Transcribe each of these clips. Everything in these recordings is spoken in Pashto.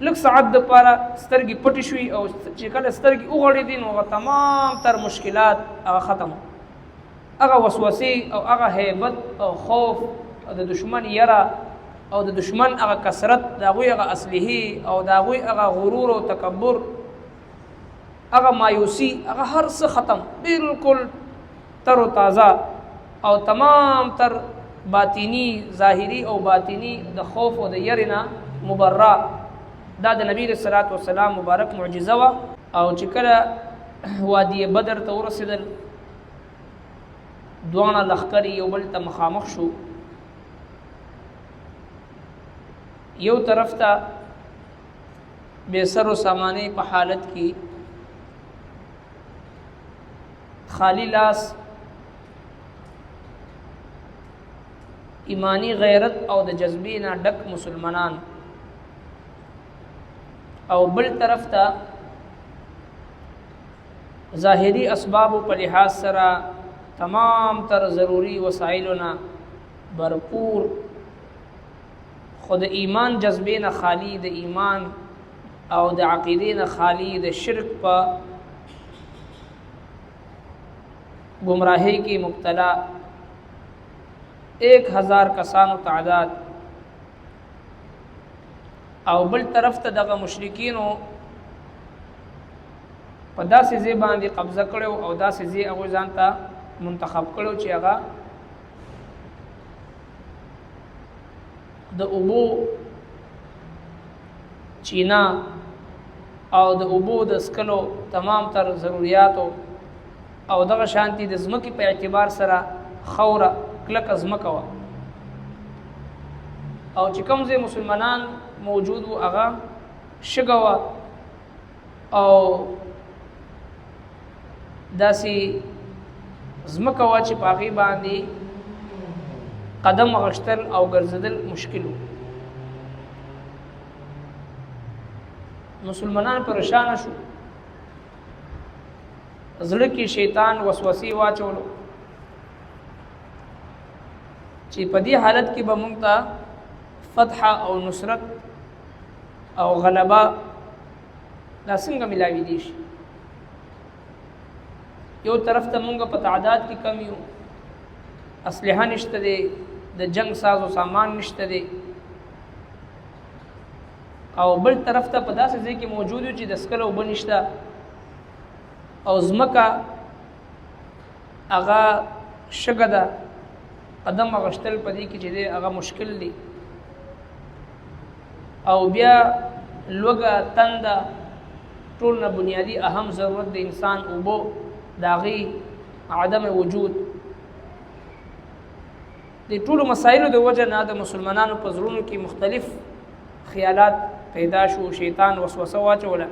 لږ ساعت دپاره سترګې پټې شوي او چې کله سترګې وغړېدې نو هغه تمام تر مشکلات هغه ختم، هغه وسوسې او هغه هیبت او خوف او د دشمن یره او د دشمن هغه کثرت، د هغوی هغه اسلحې او د هغوی هغه غرور او تکبر، هغه مایوسی، هغه هر څه ختم، بالکل تر و تازه او تمام تر باطینی ظاهری او باطینی د خوف او د یرې نه مبرا. دا د نبی صلی الله علیه وسلم مبارک معجزه وه. او چې کله وادي بدر ته ورسېدل، دواړه لښکر یو بل ته مخامخ شو، یو طرف ته بے سر و سامانه په حالت کې خالی لاس ایمانی غیرت او د جذبې نه ډک مسلمانان، او بل طرف ته ظاهری اسباب په لحاظ سره تمام تر ضروری وسایلونه برپور، خود ایمان جذبې نه خالی، د ایمان او د عقیدې نه خالی، د شرک په گمراهی کی مبتلا 1000 کسانو تعداد، او بل طرف ته دغه مشرکینو په داسې ځای باندې قبضه کړو او داسې ځای هغوی ځان ته منتخب کړو چې هغه د اوبو چینا او د اوبو د څښلو تمام تر ضروریاتو او دغه شانتي د ځمکې په اعتبار سره خوره کلکه ځمکه وه، او چې کوم ځای مسلمانان موجود وو هغه شګه وه او داسې ځمکه وه چې په هغې باندې قدم اغشتل او ګرځېدل مشکل وو. مسلمانان پریشانه شو، زړه کې شیطان وسوسې واچولو چې په دې حالت کې به موږ ته فتح او نصرت او غلبه دا څنګه ملاوي دي شي. یو طرف ته موږ په تعداد کې کم یو، اسلحه نشته دی، د جنگ ساز و سامان نشته دی، او بل طرف ته په داسې ځای کې موجود یو چې د څښلو اوبه نشته، او ځمکه هغه شګه ده، قدم اغشتل په دې کې چې دی هغه مشکل دی، او بیا لوږه تنده ټول نه بنیادي اهم ضرورت د انسان اوبو د هغې عدم وجود. د ټولو مسایلو د وجه نه د مسلمانانو په زړونو کې مختلف خیالات پیدا شو، شیطان وسوسه واچوله.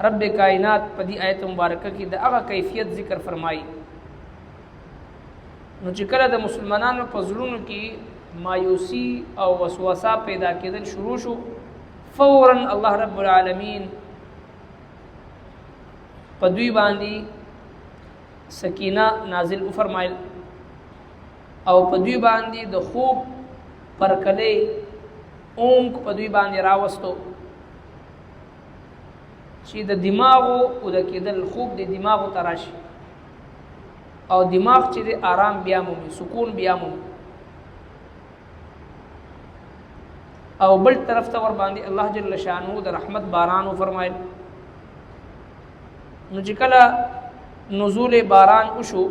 رب کائنات په دې آیت مبارکه کې د هغه کیفیت ذکر فرمایي. نو چې کله د مسلمانانو په زړونو کې مایوسی او وسوسه پیدا کېدل شروع شو، فوراً الله رب العالمین په دوی باندې سکینه نازل وفرمایل، او په دوی باندې د خوب پرکلی اونک په دوی باندې راوستو چې د دماغو اوده کېدل، خوب د دماغو ته راشي او دماغ چې د آرام بیا مومي، سکون بیا مومي. او بل طرف ته ور باندې الله جل شانه د رحمت باران وفرمایل. نو چې کله نزول باران وشو،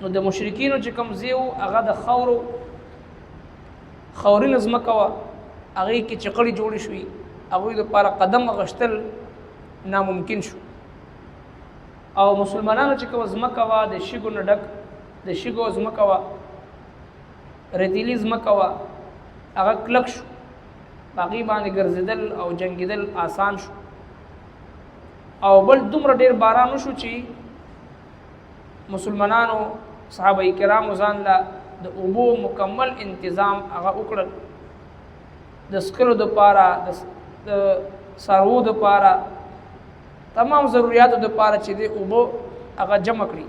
نو د مشرکینو چې کوم ځای و هغه د خورین ځمکه وه، هغې کې چقړې جوړې شوې، هغوی دپاره قدم اغشتل ناممکن شو. او مسلمانانو چې کومه ځمکه وه د شګو نه ډک، د شګو ځمکه وه، ریتیلي ځمکه وه، هغه کلک شو، په هغې باندې ګرځېدل او جنګېدل آسان شو. او بل دومره ډېر باران وشو چې مسلمانانو صحابه کرامو ځان له د اوبو مکمل انتظام هغه وکړل، د څښلو دپاره، د څاروو دپاره، تمام ضروریاتو دپاره چې د اوبو هغه جمع کړي.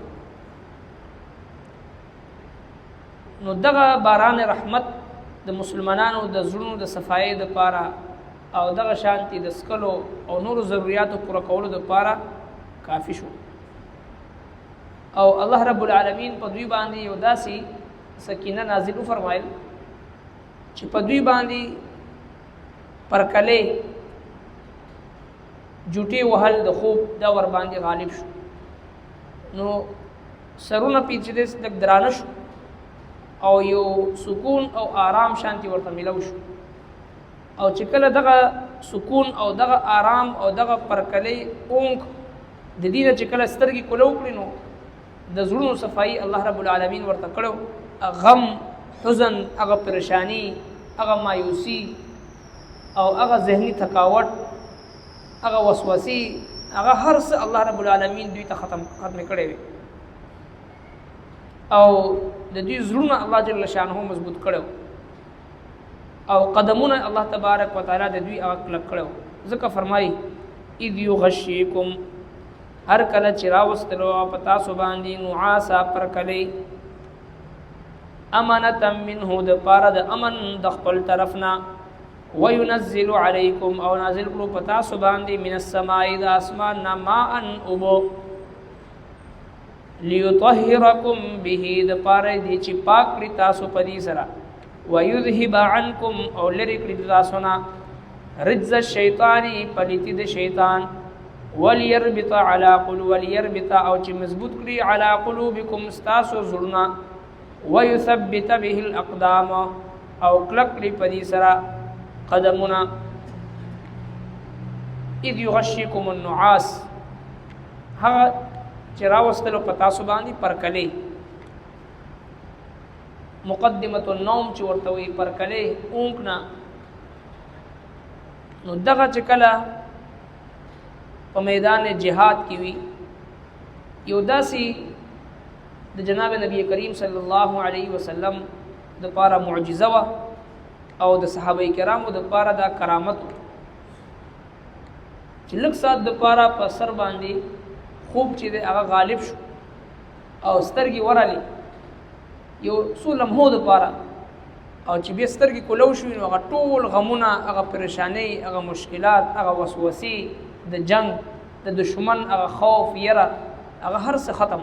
نو دغه باران رحمت د مسلمانانو د زړونو د صفای د پاره او دغه شانتي د سکلو او نور ضرورتو پوره کولو د پاره کافی شو. او الله رب العالمین په دوی باندې یو داسي سکینه نازل فرمایل چې په دوی باندې پرکلې جوټي وهل د خوب دا ور باندې غالب شو. نو سرونه پیچیدې د درانه شو او یو سکون او آرام شانتی ورته ملو شو. او چې کله دغه سکون او دغه آرام او دغه پرکلې اونک د دې چې کله سترګې کولو کړي نو د زړونو صفائی الله رب العالمین ورته کړو. غم، حزن، هغه پریشانی، هغه مایوسی او هغه ذهنی تھکاوٹ، هغه وسوسې، هغه هر څه الله رب العالمین دوی ته ختم کړي وي او د دې زړونه الله جل شانه مضبوط کړو او قدمونه الله تبارک وتعالى د دوی هغه کلک کړو. ځکه فرمایي اذ یغشیکم، هر کله چې راوستلو پتا سو باندې نعاسا پر کلی امانتا منه د پاره د امن د خپل طرفنا وينزل عليكم او نازل کړو پتا سو باندې من السماء د اسمان ماء ابو ليطهركم به د پاره دي چې پاک کړی تاسو په دې سره ويذهب عنكم او لری کړی تاسو نه رجز الشیطان پلیتی د شیطان وليربط على قلوب وليربط او چې مضبوط کړی على قلوبكم استاسو زړه ويثبت به الاقدام او کلک لري په دې سره قدمنا. اذ يغشيكم النعاس، هغه چې راوستلو پتا سو باندې پرکلې مقدمه النوم چې ورته وي پرکلې اونکنا. نو دغه چې کله په میدان جهاد کې وی یو داسي د جناب نبی کریم صلی الله علیه وسلم د پاره معجزه وا او د صحابه کرامو د پاره دا کرامت چې لږ سات د پاره په سر باندې خوب چې هغه غالب شو او سترګي ورالی یو سولم هو د پاره او چې به سترګي کولو شو نو هغه ټول غمونه، هغه پریشانی، هغه مشکلات، هغه وسوسې د جنگ، د دشمن هغه خوف، یره، هغه هر څه ختم.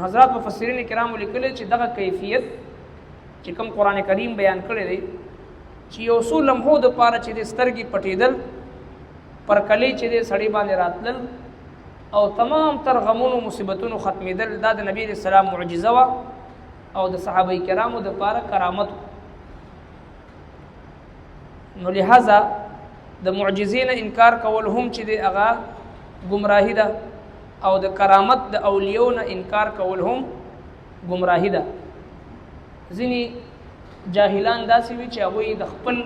حضرات مفسرین کرام لیکلي چې دغه کیفیت چې کوم قران کریم بیان کړی دی چې یو څو لمحو د پاره چې د سترګې پټېدل پر کلی چې د سړی باندې راتلل او تمام تر غمونو مصیبتونو ختمېدل، دا د نبی رسول الله معجزه وا او د صحابه کرامو د پاره کرامت. نو لہذا د معجزین انکار کول هم چې د هغه گمراهی ده او د کرامت د اولیو نه انکار کول هم گمراهی ده. ځینی جاهلان داسې وي چې هغه د خپل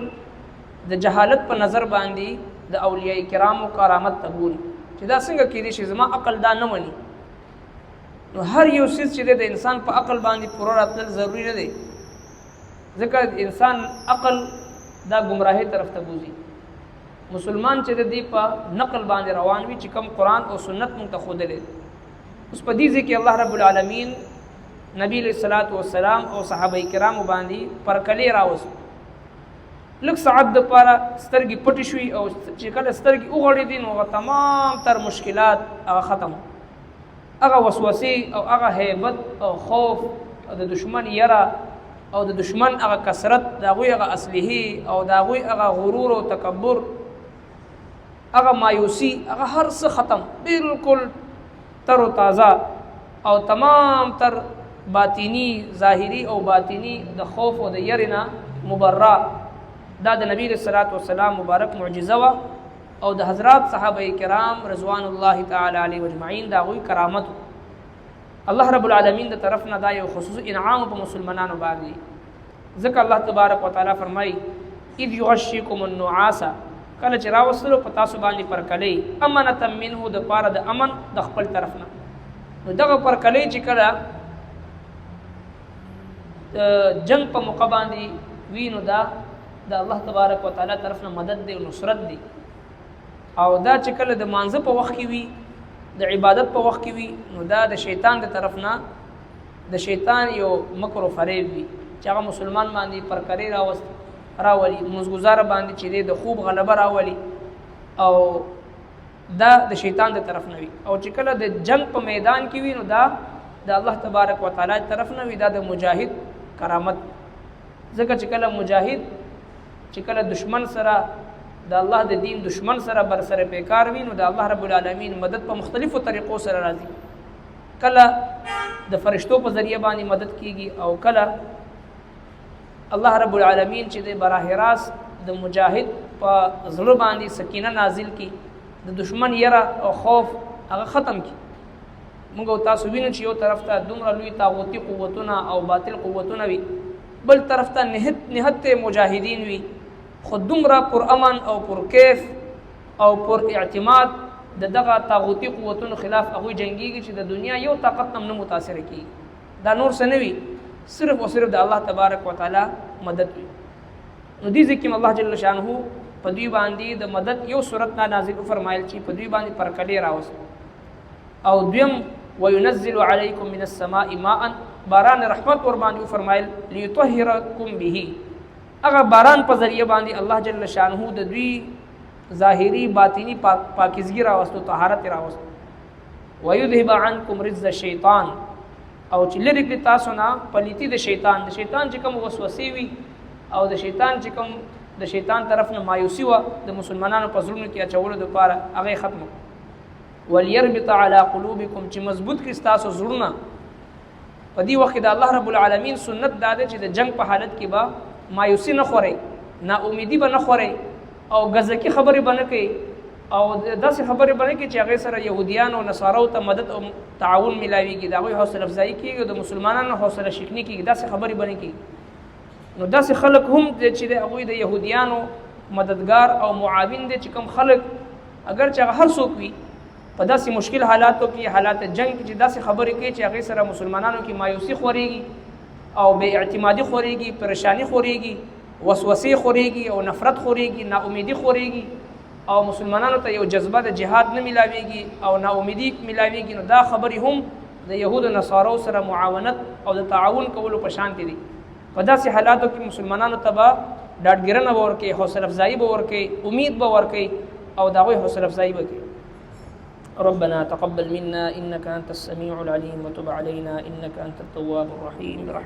د جهالت په نظر باندې د اولیاء کرامو کرامت تقول چې دا څنګه کېدی شي، زما عقل دا نه مني. نو هر یو څه چې د انسان په عقل باندې پوره راتل ضروری نه دی، ځکه انسان عقل دا گمراهی طرف ته بوزي. مسلمان چې د دې په نقل باندې روان وي چې کوم قران او سنت مونږ ته خودلې. اوس په دې ځکه الله رب العالمین نبی علیہ الصلوۃ والسلام او صحابه کرامو باندې پر کلی راوس لږ ساعت د پاره سترګې پټې شوي او چې کله سترګې وغړې دي نو تمام تر مشکلات هغه ختم، هغه وسوسې او هغه هیبت او خوف او د دشمن یره او د دشمن هغه کثرت، د هغوی هغه اسلحې او د هغوی هغه غرور او تکبر، هغه مایوسی، هغه هر څه ختم، بالکل تر و تازه او تمام تر باطینی، ظاهری او باطینی د خوف او د یرینا مبرا. دا د نبی صلی الله علیه وسلم مبارک معجزه وا او د حضرات صحابه کرام رضوان الله تعالی علیهم اجمعین دا غوی کرامت. الله رب العالمین د طرفنا دا یو خصوصي انعام په مسلمانانو باندې. ځکه الله تبارک وتعالى فرمای اذ یغشیکم النعاس، کله چې راوستلو په تاسو باندې پر کلی امانه منه د پاره د امن د خپل طرفنا. نو دغه پر کلی چې کله جنگ په موقع باندې وینو دا د الله تبارک وتعالى طرفنا مدد دی او نصرت دی. او دا چې کله د مانزه په وخت کې وي، د عبادت په وخت کې وي، نو دا د شیطان د طرفنا د شیطان یو مکر او فریب وي چې هغه مسلمان باندې پرکرې راولي مزګزار باندې چې د خوب غلبه راولي او دا د شیطان د طرف نه وي او چې کله د جنگ په میدان کې وي نو دا د الله تبارک وتعالى طرف نه وي دا د مجاهد کرامت ځکه چې کله مجاهد چې کله دشمن سره د الله د دین دشمن سره بر سره پیکار وي نو د الله رب العالمین مدد په مختلفو طریقو سره راځي کله د فرشتو په ذریعہ باندې مدد کیږي او کله الله رب العالمین چې د براه راست د مجاهد په زړه باندې سکینه نازل کی د دشمن یره او خوف هغه ختم کی موږ تاسو وینئ چې یو طرف ته دومره لوی طاغوتی قوتونه او باطل قوتونه وي بل طرف ته نهت مجاهدین وي خود دومره پر امن او پر کیف او پر اعتماد د دغه طاغوتی قوتونو خلاف هغه جنگيږي چې د دنیا یو طاقت نه متاثر کی دا نور څه نه وي صرف او صرف د الله تبارک وتعالى مدد وي نو دې ځکه الله جل شانه په دوی باندې د مدد یو صورت نازل فرمایل چې په دوی باندې پرکلي راوست او دویم وينزل عليكم من السماء ماء باران رحمت ور باندې فرمایل ليطهركم به اگر باران په ذریعہ باندې الله جل شانه د دوی ظاهری باطینی پاکیزگی راوستو طهارت راوستو ويذهب عنكم رجز الشیطان او چې لری کې تاسو نه پلیتی د شیطان چې کوم وسوسې وي او د شیطان طرف نه مایوسی و د مسلمانانو په زړونو کې اچولو لپاره هغه ختم وليربط على قلوبكم چې مضبوط کړي تاسو زړونه په دې وخت د الله رب العالمین سنت داده چې د جنگ په حالت کې با مایوسی نه خوري نا امیدی به نه خوري او غزکی خبرې بنه کوي او داسې خبرې بنه کوي چې هغه سره يهوديان او نصارو ته مدد او تعاون ملاويږي دا غوي حوصله افزایی کوي د مسلمانانو حوصله شکنی کوي داسې خبرې بنه کوي نو داسې خلک هم چې د هغه د يهوديانو مددگار او معاون دي چې کوم خلک اگر چې هر څوک وي په داسې مشکل حالاتو کې حالات جنگ کې داسې خبرې کوي چې هغه سره مسلمانانو کې مایوسی خوريږي او بے اعتمادی خوريږي پریشانی خوريږي وسوسه خوريږي او نفرت خوريږي نا امیدی خوريږي او مسلمانانو ته یو جذبه د جهاد نه ملاويږي او نا امیدی ملاويږي نو دا خبرې هم د يهود او نصارو سره معاونت او د تعاون کولو په شان دي په داسې حالاتو کې مسلمانانو ته به ډاډګرنه ورکړي حوصله افزایی به ورکړي امید به ورکړي او دا غوي حوصله افزایی به کوي ربنا تقبل منا إنك أنت السميع العليم وتب علينا إنك أنت التواب الرحيم